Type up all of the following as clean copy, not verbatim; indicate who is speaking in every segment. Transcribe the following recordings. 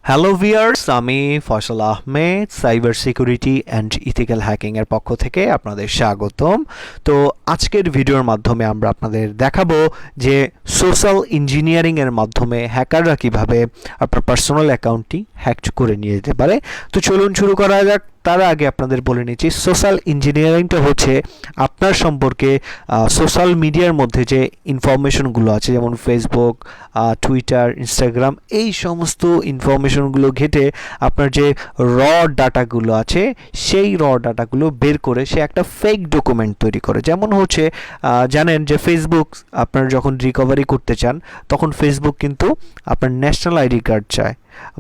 Speaker 1: Hello viewers, আমি Faisal Ahmed cyber security and ethical hacking এর পক্ষ থেকে আপনাদের স্বাগতম। তো আজকের ভিডিওর মাধ্যমে আমরা আপনাদের দেখাবো যে সোশ্যাল ইঞ্জিনিয়ারিং এর মাধ্যমে হ্যাকাররা কিভাবে আপনার পার্সোনাল অ্যাকাউন্টটি হ্যাক করে নিয়ে যেতে পারে। তো চলুন শুরু করা যাক। তার আগে আপনাদের বলে নিচ্ছি, সোশ্যাল ইঞ্জিনিয়ারিংটা হচ্ছে আপনার সম্পর্কে সোশ্যাল মিডিয়ার মধ্যে যে ইনফরমেশনগুলো আছে, যেমন ফেসবুক, টুইটার, ইনস্টাগ্রাম, এই সমস্ত ইনফরমেশনগুলো ঘেটে আপনার যে র ডাটাগুলো আছে সেই র ডাটাগুলো বের করে সে একটা ফেক ডকুমেন্ট তৈরি করে। যেমন হচ্ছে জানেন যে ফেসবুক আপনার যখন রিকভারি করতে চান তখন ফেসবুক কিন্তু আপনার ন্যাশনাল আইডি কার্ড চায়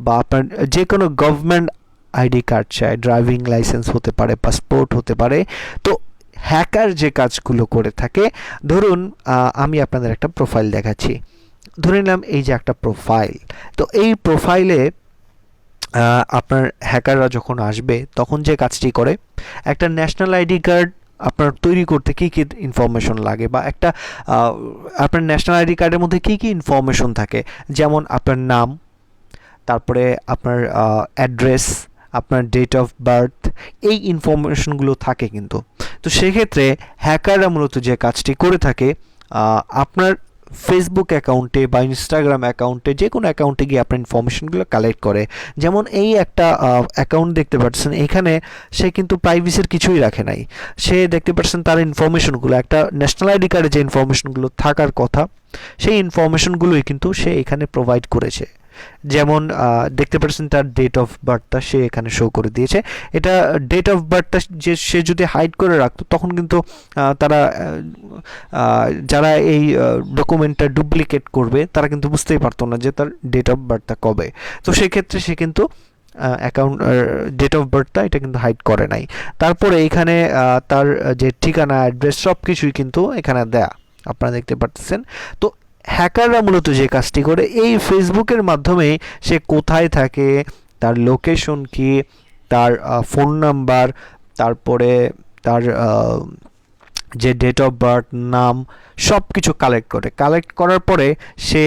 Speaker 1: বা আপনার যে কোনো গভর্নমেন্ট আইডি কার্ড চায়, ড্রাইভিং লাইসেন্স হতে পারে, পাসপোর্ট হতে পারে। তো হ্যাকার যে কাজগুলো করে থাকে, ধরুন আমি আপনাদের একটা প্রোফাইল দেখাচ্ছি। ধরে নিলাম এই যে একটা প্রোফাইল, তো এই প্রোফাইলে আপনার হ্যাকাররা যখন আসবে তখন যে কাজটি করে, একটা ন্যাশনাল আইডি কার্ড আপনার তৈরি করতে কী কী ইনফরমেশন লাগে বা একটা আপনার ন্যাশনাল আইডি কার্ডের মধ্যে কী কী ইনফরমেশন থাকে, যেমন আপনার নাম, তারপরে আপনার অ্যাড্রেস, আপনার ডেট অফ বার্থ, এই ইনফরমেশনগুলো থাকে কিন্তু। তো সেক্ষেত্রে হ্যাকাররা মূলত যে কাজটি করে থাকে, আপনার ফেসবুক অ্যাকাউন্টে বা ইনস্টাগ্রাম অ্যাকাউন্টে, যে কোনো অ্যাকাউন্টে গিয়ে আপনার ইনফরমেশনগুলো কালেক্ট করে। যেমন এই একটা অ্যাকাউন্ট দেখতে পাচ্ছেন, এখানে সে কিন্তু প্রাইভেসির কিছুই রাখে নাই। সে দেখতে পাচ্ছেন তার ইনফরমেশনগুলো, একটা ন্যাশনাল আইডি কার্ডে যে ইনফরমেশনগুলো থাকার কথা সেই ইনফরমেশনগুলোই কিন্তু সে এখানে প্রোভাইড করেছে। যেমন দেখতে পাচ্ছেন তার ডেট অফ বার্থটা সে এখানে শো করে দিয়েছে। এটা ডেট অফ বার্থটা যে সে যদি হাইড করে রাখতো তখন কিন্তু তারা যারা এই ডকুমেন্টটা ডুপ্লিকেট করবে তারা কিন্তু বুঝতেই পারতো না যে তার ডেট অফ বার্থটা কবে। তো সেক্ষেত্রে সে কিন্তু অ্যাকাউন্ট ডেট অফ বার্থটা এটা কিন্তু হাইড করে নাই। তারপরে এখানে তার যে ঠিকানা, অ্যাড্রেস, সব কিছুই কিন্তু এখানে দেয়া আপনারা দেখতে পাচ্ছেন। তো হ্যাকাররা মূলত যে কাজটি করে, এই ফেসবুকের মাধ্যমে সে কোথায় থাকে, তার লোকেশন কি, তার ফোন নাম্বার, তারপরে তার যে ডেট অফ বার্থ, নাম, সব কিছু কালেক্ট করার পরে সে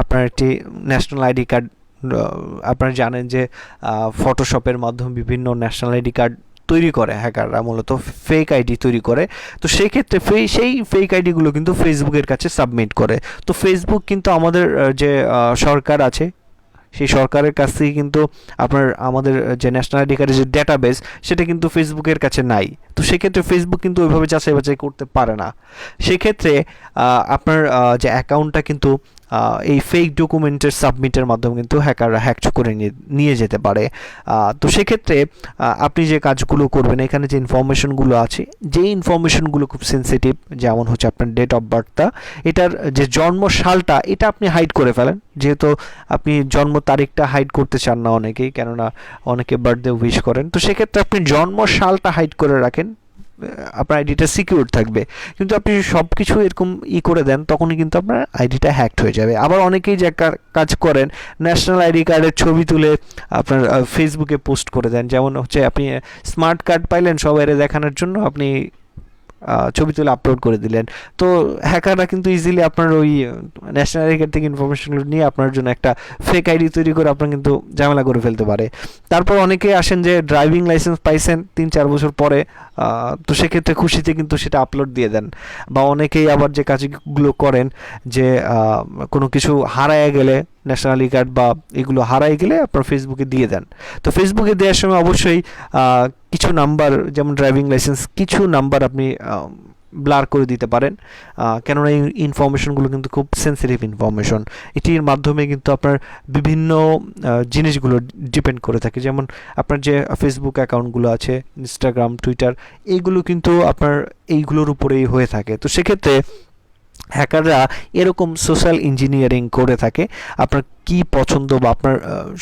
Speaker 1: আপনার একটি ন্যাশনাল আইডি কার্ড, আপনারা জানেন যে ফটোশপের মাধ্যমে বিভিন্ন ন্যাশনাল আইডি কার্ড তৈরি করে হ্যাকাররা, মূলত ফেক আইডি তৈরি করে। তো সেই ক্ষেত্রে সেই ফেক আইডিগুলো কিন্তু ফেসবুকের কাছে সাবমিট করে। তো ফেসবুক কিন্তু আমাদের যে সরকার আছে সেই সরকারের কাছ থেকে কিন্তু আমাদের যে ন্যাশনাল আইডি কার্ডের যে ডেটাবেস সেটা কিন্তু ফেসবুকের কাছে নাই। তো সেক্ষেত্রে ফেসবুক কিন্তু ওইভাবে যাচাই বাছাই করতে পারে না। সেক্ষেত্রে আপনার যে অ্যাকাউন্টটা কিন্তু এই ফেক ডকুমেন্টের সাবমিটের মাধ্যমে কিন্তু হ্যাকাররা হ্যাক করে নিয়ে যেতে পারে। তো সেক্ষেত্রে আপনি যে কাজগুলো করবেন, এখানে যে ইনফরমেশনগুলো আছে, যে ইনফরমেশনগুলো খুব সেন্সিটিভ, যেমন হচ্ছে আপনার ডেট অফ বার্থটা, এটার যে জন্ম সালটা এটা আপনি হাইড করে ফেলেন। যেহেতু আপনি জন্ম তারিখটা হাইড করতে চান না অনেকেই, কেননা অনেকে বার্থডে উইশ করেন। তো সেক্ষেত্রে আপনি জন্ম সালটা হাইড করে রাখেন, আপনার আইডিটা সিকিউর থাকবে। কিন্তু আপনি সব কিছু এরকম করে দেন তখনই কিন্তু আপনার আইডিটা হ্যাকড হয়ে যাবে। আবার অনেকেই যে কাজ করেন, ন্যাশনাল আইডি কার্ডের ছবি তুলে আপনার ফেসবুকে পোস্ট করে দেন। যেমন হচ্ছে আপনি স্মার্ট কার্ড পাইলেন সবাইরে দেখানোর জন্য, আপনি ছবি তুলে আপলোড করে দিলেন। তো হ্যাকাররা কিন্তু ইজিলি আপনার ওই ন্যাশনাল আইডি কার্ড থেকে ইনফরমেশনগুলো নিয়ে আপনার জন্য একটা ফেক আইডি তৈরি করে আপনার কিন্তু ঝামেলা করে ফেলতে পারে। তারপর অনেকেই আসেন যে ড্রাইভিং লাইসেন্স পাইছেন 3-4 বছর পরে, তো সেক্ষেত্রে খুশিতে কিন্তু সেটা আপলোড দিয়ে দেন। বা অনেকেই আবার যে কাজগুলো করেন যে কোনো কিছু হারায় গেলে, ন্যাশনাল আইডি কার্ড বা এগুলো হারায় গেলে আপনার ফেসবুকে দিয়ে দেন। তো ফেসবুকে দেওয়ার সময় অবশ্যই কিছু নাম্বার, যেমন ড্রাইভিং লাইসেন্স, কিছু নাম্বার আপনি ব্লার করে দিতে পারেন, কেননা এই ইনফরমেশনগুলো কিন্তু খুব সেন্সিটিভ ইনফরমেশন। এটির মাধ্যমে কিন্তু আপনার বিভিন্ন জিনিসগুলো ডিপেন্ড করে থাকে। যেমন আপনার যে ফেসবুক অ্যাকাউন্টগুলো আছে, ইনস্টাগ্রাম, টুইটার, এইগুলো কিন্তু আপনার এইগুলোর উপরেই হয়ে থাকে। তো সেক্ষেত্রে হ্যাকাররা এরকম সোশ্যাল ইঞ্জিনিয়ারিং করে থাকে। আপনার কি পছন্দ বা আপনার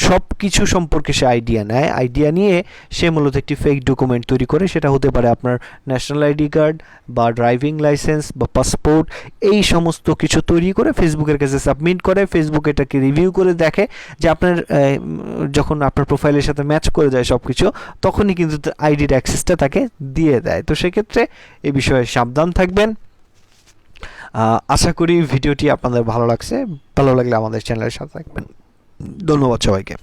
Speaker 1: সব কিছু সম্পর্কে সে আইডিয়া নেয়। আইডিয়া নিয়ে সে মূলত একটি ফেক ডকুমেন্ট তৈরি করে। সেটা হতে পারে আপনার ন্যাশনাল আইডি কার্ড বা ড্রাইভিং লাইসেন্স বা পাসপোর্ট, এই সমস্ত কিছু তৈরি করে ফেসবুকের কাছে সাবমিট করে। ফেসবুক এটাকে রিভিউ করে দেখে যে আপনার যখন আপনার প্রোফাইলের সাথে ম্যাচ করে যায় সব কিছু, তখনই কিন্তু আইডির অ্যাক্সেসটা তাকে দিয়ে দেয়। তো সেক্ষেত্রে এই বিষয়ে সাবধান থাকবেন। আশা করি ভিডিওটি আপনাদের ভালো লাগছে। ভালো লাগলে আমাদের চ্যানেলের সাথে থাকবেন। ধন্যবাদ সবাইকে।